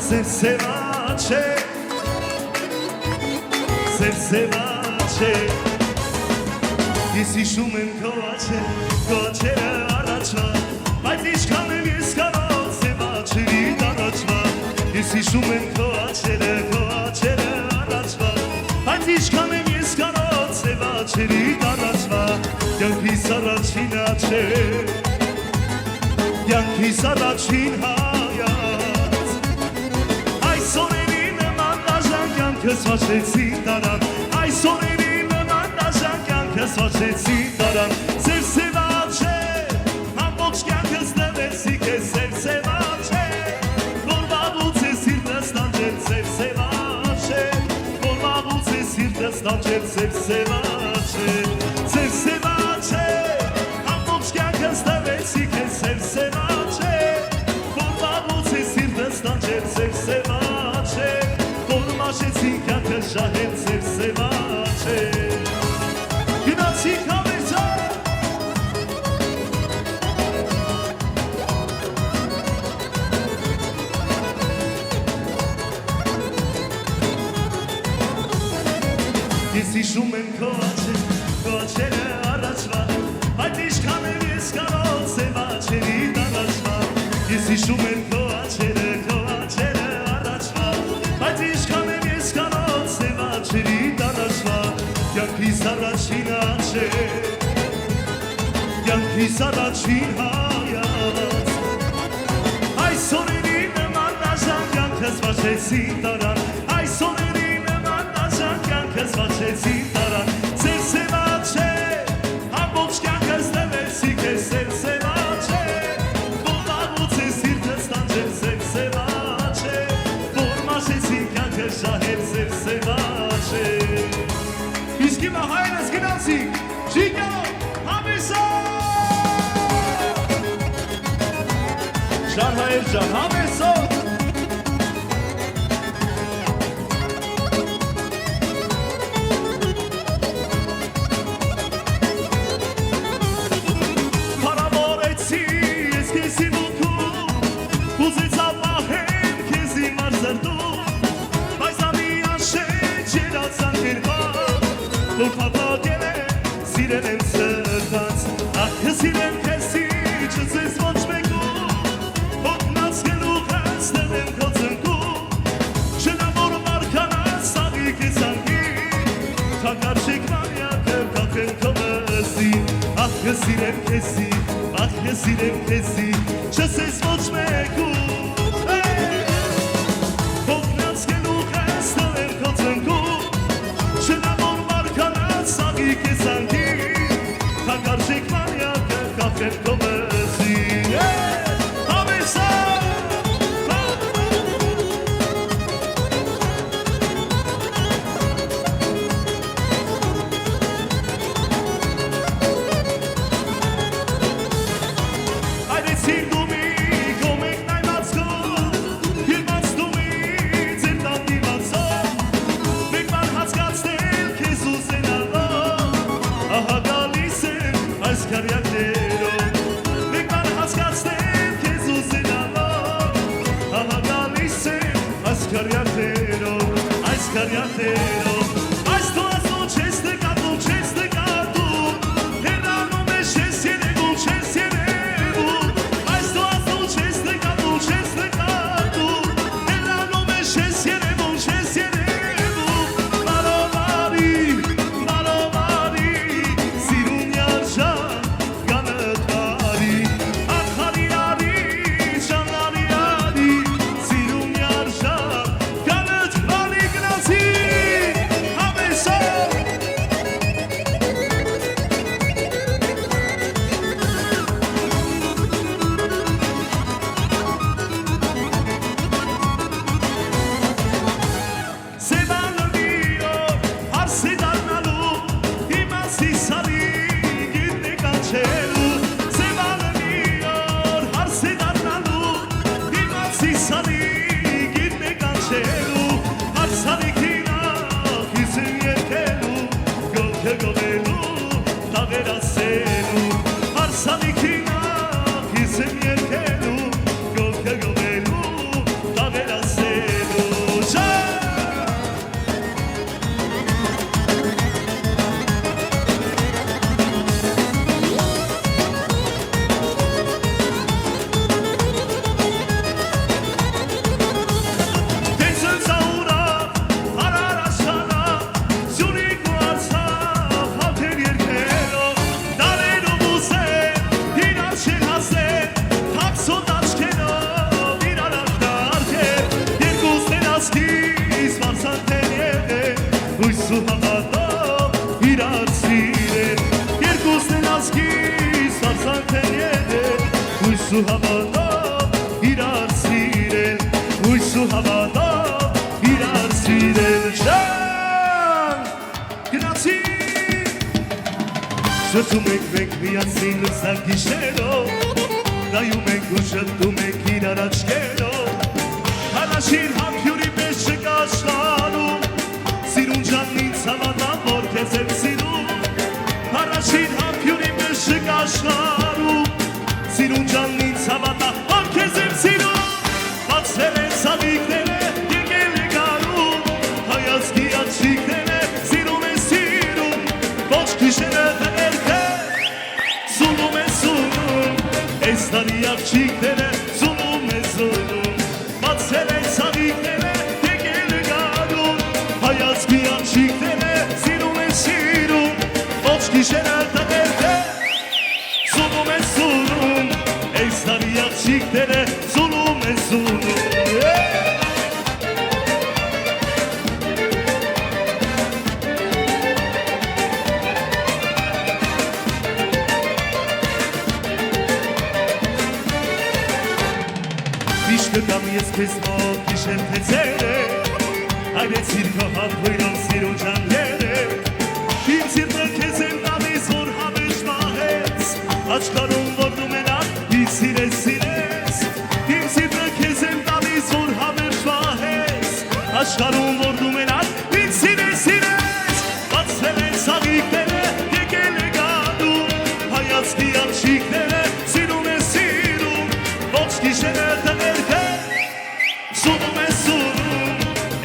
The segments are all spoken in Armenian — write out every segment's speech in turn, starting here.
Սերսևաչե Ես հիշում եմ քո աչերը առաջվա Բայց ինչքան եմ ես կարող սևաչերի առաջվա Ես հիշում եմ քո աչերը առաջվա Բայց ինչքան եմ ես կարող սևաչերի առաջվա Կյանքիս առաջին աչե Կյանքիս առաջին հայաց Այս օրերի նման դաժան կյանքս վաչեցի տարան Այս օրերի նման դաժան կյանքս վաչեցի տարան Սերսևաչե ամբողջ կյանքս տվեցի քեզ Սերսևաչե Որ վաղուց է սիրտս տանջել Սերսևաչե Որ վաղուց է սիրտս տանջել Սերսևաչե Սերսևաչե ամբողջ կյանքս տվեցի քեզ Սերսևաչե Որ վաղուց է սիրտս տանջել Սերսևաչե Որ մաշեցի կյանքս շահել Սերսևաչե Գնացի քավերցա Ես հիշում եմ քո աչերը առաջվա Այդ ինչքան եմ ես կարող սևաչերի առաջվա Ես հիշում եմ քո աչերը առաջվա Այդ ինչքան եմ ես կարող սևաչերի առաջվա Կյանքիս առաջին աչե Կյանքիս առաջին հայաց Այս օրերի նման դաժան կյանքս վաչեցի տարան Այս օրերի նման դաժան կյանքս վաչեցի տարան Սերսևաչե ամբողջ կյանքս տվեցի քեզ Սերսևաչե Որ վաղուց է սիրտս տանջել Սերսևաչե Որ մաշեցի կյանքս շահել Սերսևաչե Իսկ հիմա հայրս գնացիք Ժիգյալ համեսան Շան հայր ջան համեսան Փարավորեցի ես քեզի մուտքում Ուզեցա պահեմ քեզի մարզրդում Բայց ամիան շեջ երացան կերպար Որ պապակել է սիրել եմ սրտած Ախ սիրեմ քեզի չծես ոչ մեկում Հոգնած գլուխս տվեմ քո ծնկում Չնա որ մարկանաս սաղի քեզ անգի Թակարշեք մանյակը կախեմ քո մսին Ախ սիրեմ քեզի չծես ոչ մեկում Հոգնած գլուխս տվեմ քո ծնկում Չնա որ մարկանաս սաղի քեզ անգի Թակարշեք մանյակը կախեմ քո մսին Համեսան Այրեցիր դումի կոմեք նայվածքով Երբացդումի ձեր տատի վացով Մեկ բան հացկացնել քեզ ուզենալով Ահա գալիս եմ այս կարյակներով Մեկ բան հացկացնել քեզ ուզենալով Ահա գալիս եմ այս կարյակներով Այս թոազնու չես նկատում Հեռանում ես չես երևում Այս թոազնու չես նկատում Հեռանում ես չես երևում Մարոմարի, սիրուն յարժան կանըտարի Ախարի, շանարի, սիրուն յարժան կանըտարի Գնացի համեսան Սևանալիով հարսի դառնալու Իմացի սարի գիտնի կանչելու Սևանալիով հարսի դառնալու Իմացի սարի գիտնի կանչելու Հարսարիքին ախիս եմ երկելու Գոլքը գոլելու տաղեր ասելու Հարսարիքին ախիս եմ երկելու Գոլքը գոլելու տաղեր ասելու Հույսու հավատով իրար սիրել, հույսու հավատով իրար սիրել Շան, գնացի Շրջում ենք մենք միասին լուսակ գիշերով Նայում ենք ու շտում ենք իրար աչքերով Հարաշիր համբյուրի մեջ չկաշխանում Սիրուն ջանն ինձ հավատա, որ քեզ եմ սիրում Հարաշիր համբյուրի մեջ չկաշխանում Սիրուն ջանն ինձ հավատա, որ քեզ եմ սիրում Բացել են սավիկները, եկել է գարում Հայացքի աչիկները, սիրում է սիրում Ոչ քիշերը տներքը, սունում է սունում Այս տարի աղջիկները, սունում է սունում Բացել են սավիկները, եկել է գարում Հայացքի աչիկները, սիրում է սիրում Ոչ քիշերը տներքը Սունում է սունում, այս տարի աղջիկները սունում է սունում Միշտ կամ ես քեզ մոտ գիշեր թե ցերեկ Այրեցիր քո հավույրով սիրուն ջանքերը Իմ սիրտը քեզ եմ տալիս, որ հավերժ մահեց Աչքարում որ դու մենակ ինձ սիրես Իմ սիրտը քեզ եմ տալիս, որ հավերժ մահեց Աչքարում որ դու մենակ ինձ սիրես Բացվել են սաղիկները, եկել է գանում Հայացքի աչիկները, սիրում է սիրում Ոչ գիշերը տներքը, սունում է սունում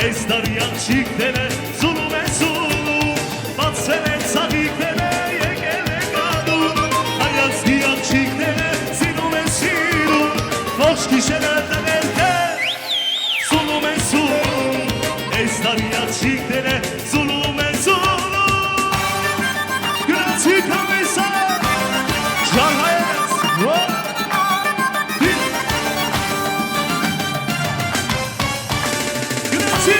Այս տարի աղջիկները, սունում է սունում Բացվել են սաղիկները, եկել է գանում Հայացքի աղջիկները, սիրում է սիրում Ոչ գիշերը տներքը, սունում է սունում Այս տարի աղջիկները, սունում է սունում Գնացի կամեսա, ջան հայեց, Գնացի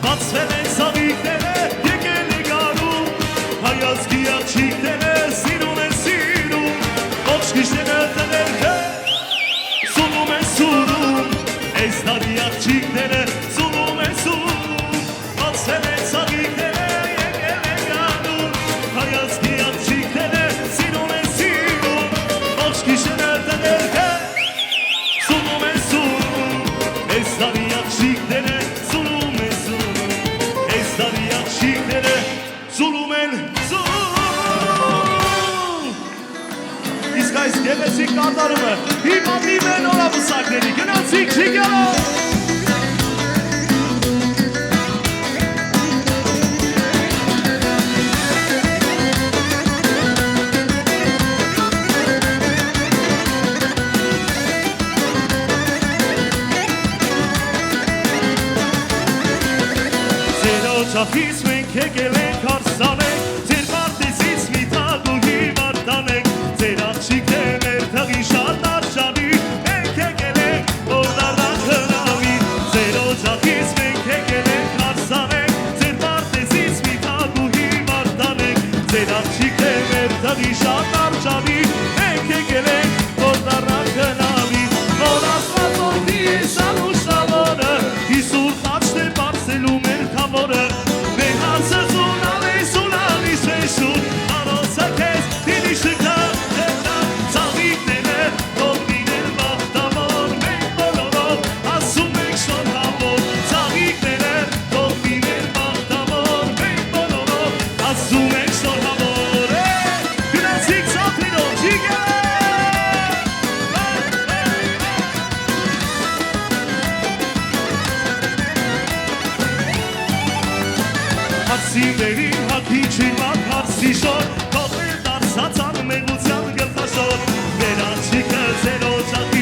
Բացվել են սավիկները, եկել է գարում Հայացքի աղջիկները, սիրում է սիրում Ոչ գիշերը տներքը, սունում է սունում Այս տարի աղջիկները, սունում է սունում Բացվել են սավիկները, եկել է գարում Հայացքի աղջիկները, սիրում է սիրում Ոչ գիշերը տներքը, սունում է սունում Այս տարի աղջիկները, սունում է սունում Այս տարի աղջիկները, սունում են սունում Իսկ այս գեղեցիկ կատարումը հիմատիվ են օրավուսակների գնացիք շիկելով Շախից մենք եկել ենք հարսանենք, ձեր մարդեսից մի թագուհի վարտանենք, ձեր աղջիկը մեր թղի շատ արժանի, մենք եկել ենք, որ դառնանք հնավի, ձեր օջախից մենք եկել ենք հարսանենք, ձեր մարդեսից մի թագուհի վարտանենք, ձեր աղջիկը մեր թղի շատ արժանի, մենք եկել ենք, որ դառնանք հնավի, որ Աստված օրհնի ես անուշավորը, Հիսուր խաչն է բարձելու մեր թամորը, Հարսիներին հակիչին մատ հարսի շոր, կողել դարսացան մեղության գլխաշոր, մեր անջիկը ձեր օջախ